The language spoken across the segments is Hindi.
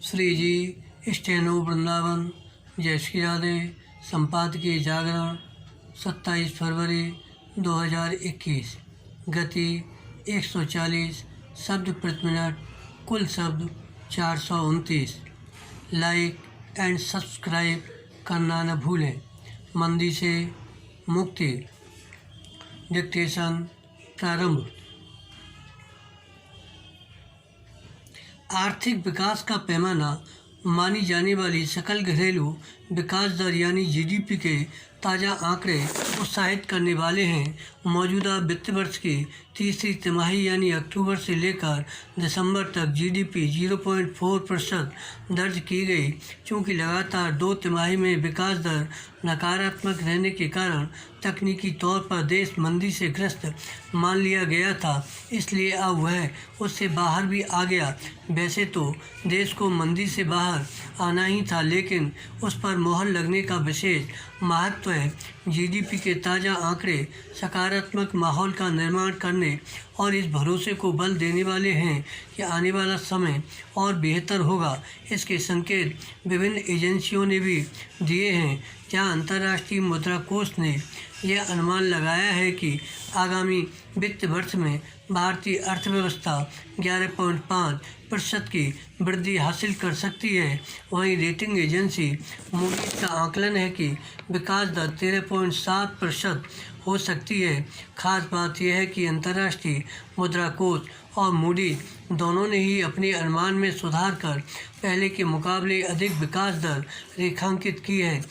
श्री जी स्टेनो वृंदावन। जय श्री राधे। संपादकीय जागरण 27 फरवरी 2021। गति 140 शब्द प्रति मिनट। कुल शब्द 429। लाइक एंड सब्सक्राइब करना न भूलें। मंदी से मुक्ति। डिक्टेशन प्रारंभ। आर्थिक विकास का पैमाना मानी जाने वाली सकल घरेलू विकास दर यानी जीडीपी के ताज़ा आंकड़े उत्साहित करने वाले हैं। मौजूदा वित्त वर्ष की तीसरी तिमाही यानी अक्टूबर से लेकर दिसंबर तक जीडीपी 0.4% दर्ज की गई। चूँकि लगातार 2 तिमाही में विकास दर नकारात्मक रहने के कारण तकनीकी तौर पर देश मंदी से ग्रस्त मान लिया गया था, इसलिए अब वह उससे बाहर भी आ गया। वैसे तो देश को मंदी से बाहर आना ही था, लेकिन उस पर मोहर लगने का विशेष महत्व है। जीडीपी के ताज़ा आंकड़े सकारात्मक माहौल का निर्माण करने और इस भरोसे को बल देने वाले हैं कि आने वाला समय और बेहतर होगा। इसके संकेत विभिन्न एजेंसियों ने भी दिए हैं, जहां अंतर्राष्ट्रीय मुद्रा कोष ने यह अनुमान लगाया है कि आगामी वित्त वर्ष में भारतीय अर्थव्यवस्था 11.5% की वृद्धि हासिल कर सकती है। वहीं रेटिंग एजेंसी मूडीज का आकलन है कि विकास दर 13.7% हो सकती है। खास बात यह है कि अंतर्राष्ट्रीय मुद्रा कोष और मूडीज दोनों ने ही अपने अनुमान में सुधार कर पहले के मुकाबले अधिक विकास दर रेखांकित की है।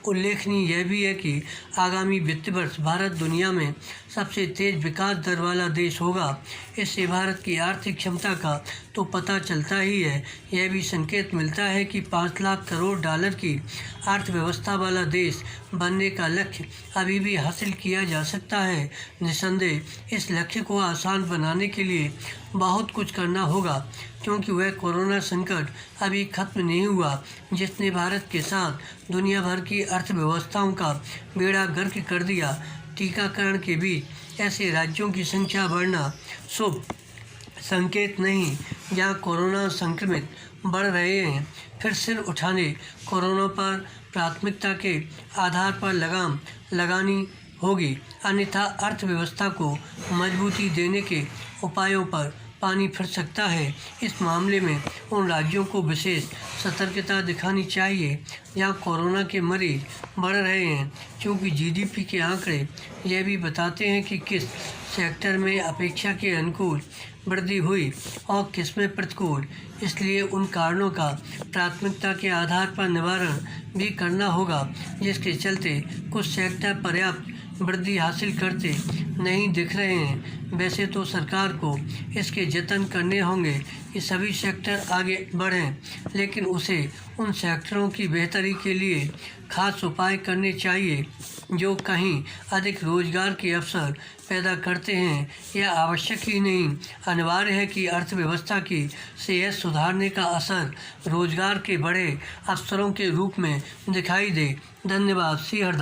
उल्लेखनीय यह भी है कि आगामी वित्त वर्ष भारत दुनिया में सबसे तेज विकास दर वाला देश होगा। इससे भारत की आर्थिक क्षमता का तो पता चलता ही है, यह भी संकेत मिलता है कि 5 लाख करोड़ डॉलर की अर्थव्यवस्था वाला देश बनने का लक्ष्य अभी भी हासिल किया जा सकता है। निस्संदेह इस लक्ष्य को आसान बनाने के लिए बहुत कुछ करना होगा, क्योंकि वह कोरोना संकट अभी खत्म नहीं हुआ, जिसने भारत के साथ दुनिया भर की अर्थव्यवस्थाओं का बेड़ा गर्क कर दिया। टीकाकरण के बीच ऐसे राज्यों की संख्या बढ़ना शुभ संकेत नहीं, जहां कोरोना संक्रमित बढ़ रहे हैं। फिर सिर उठाने कोरोना पर प्राथमिकता के आधार पर लगाम लगानी होगी, अन्यथा अर्थव्यवस्था को मजबूती देने के उपायों पर पानी फिर सकता है। इस मामले में उन राज्यों को विशेष सतर्कता दिखानी चाहिए जहां कोरोना के मरीज बढ़ रहे हैं, क्योंकि जीडीपी के आंकड़े यह भी बताते हैं कि किस सेक्टर में अपेक्षा के अनुकूल वृद्धि हुई और किस में प्रतिकूल। इसलिए उन कारणों का प्राथमिकता के आधार पर निवारण भी करना होगा, जिसके चलते कुछ सेक्टर पर्याप्त वृद्धि हासिल करते नहीं दिख रहे हैं। वैसे तो सरकार को इसके जतन करने होंगे कि सभी सेक्टर आगे बढ़ें, लेकिन उसे उन सेक्टरों की बेहतरी के लिए खास उपाय करने चाहिए जो कहीं अधिक रोजगार के अवसर पैदा करते हैं। यह आवश्यक ही नहीं, अनिवार्य है कि अर्थव्यवस्था की सेहत सुधारने का असर रोजगार के बड़े अवसरों के रूप में दिखाई दे। धन्यवाद। श्री हरदास।